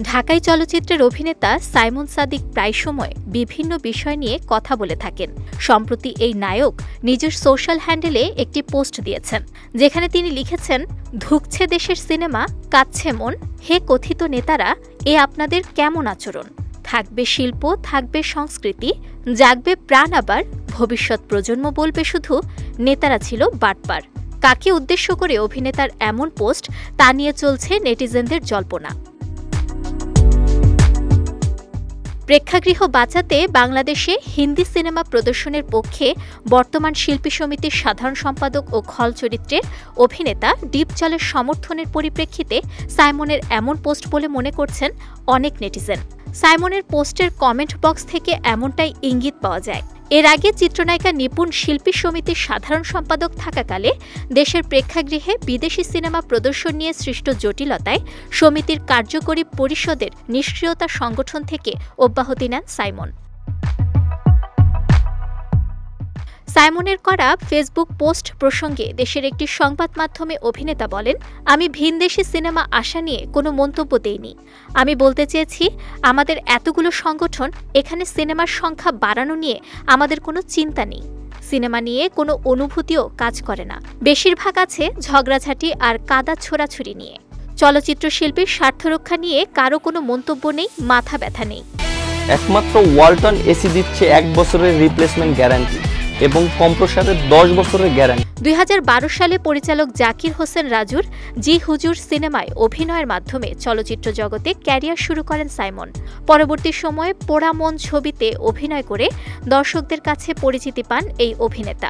ঢাকাই চলচ্চিত্রের অভিনেতা সাইমন সাদিক প্রায় সময় বিভিন্ন বিষয় নিয়ে কথা বলে থাকেন। সম্প্রতি এই নায়ক নিজের সোশ্যাল হ্যান্ডেলে একটি পোস্ট দিয়েছেন, যেখানে তিনি লিখেছেন, ধুঁকছে দেশের সিনেমা, কাঁদছে মন, হে কথিত নেতারা, এ আপনাদের কেমন আচরণ? থাকবে শিল্প, থাকবে সংস্কৃতি, জাগবে প্রাণ, আবার ভবিষ্যৎ প্রজন্ম বলবে শুধু নেতারা ছিল বাটপার। কাকে উদ্দেশ্য করে অভিনেতার এমন পোস্ট, তা নিয়ে চলছে নেটিজেনদের জল্পনা। প্রেক্ষাগৃহ বাঁচাতে বাংলাদেশে হিন্দি সিনেমা প্রদর্শনের পক্ষে বর্তমান শিল্পী সমিতির সাধারণ সম্পাদক ও খল চরিত্রের অভিনেতা ডিপজলের সমর্থনের পরিপ্রেক্ষিতে সাইমনের এমন পোস্ট বলে মনে করছেন অনেক নেটিজেন। সাইমনের পোস্টের কমেন্ট বক্স থেকে এমনটাই ইঙ্গিত পাওয়া যায়। এর আগে চিত্রনায়িকা নিপুণ শিল্পী সমিতির সাধারণ সম্পাদক থাকাকালে দেশের প্রেক্ষাগৃহে বিদেশি সিনেমা প্রদর্শন নিয়ে সৃষ্ট জটিলতায় সমিতির কার্যকরী পরিষদের নিষ্ক্রিয়তা সংগঠন থেকে অব্যাহতি নেন সাইমন। সাইমনের করা ফেসবুক পোস্ট প্রসঙ্গে দেশের একটি সংবাদ মাধ্যমে অভিনেতা বলেন, আমি ভিনদেশি সিনেমা আসা নিয়ে কোনো মন্তব্য দেইনি। আমি বলতে চেয়েছি, আমাদের এতগুলো সংগঠন, এখানে সিনেমার সংখ্যা বাড়ানো নিয়ে আমাদের কোনো চিন্তা নেই। সিনেমা নিয়ে কোনো অনুভূতিও কাজ করে না। বেশিরভাগ আছে ঝগড়াঝাঁটি আর কাদা ছোড়াছুরি নিয়ে। চলচ্চিত্র শিল্পীর স্বার্থ রক্ষা নিয়ে কারো কোনো মন্তব্য নেই, মাথা ব্যথা নেই। একমাত্র ওয়ালটন এসি দিচ্ছে 1 বছরের রিপ্লেসমেন্ট গ্যারান্টি এবং কম্প্রেসারের 10 বছরের গ্যারান্টি। 2012 সালে পরিচালক জাকির হোসেন রাজুর জি হুজুর সিনেমায় অভিনয়ের মাধ্যমে চলচ্চিত্র জগতে ক্যারিয়ার শুরু করেন সাইমন। পরবর্তী সময়ে পোড়া মন ছবিতে অভিনয় করে দর্শকদের কাছে পরিচিতি পান এই অভিনেতা।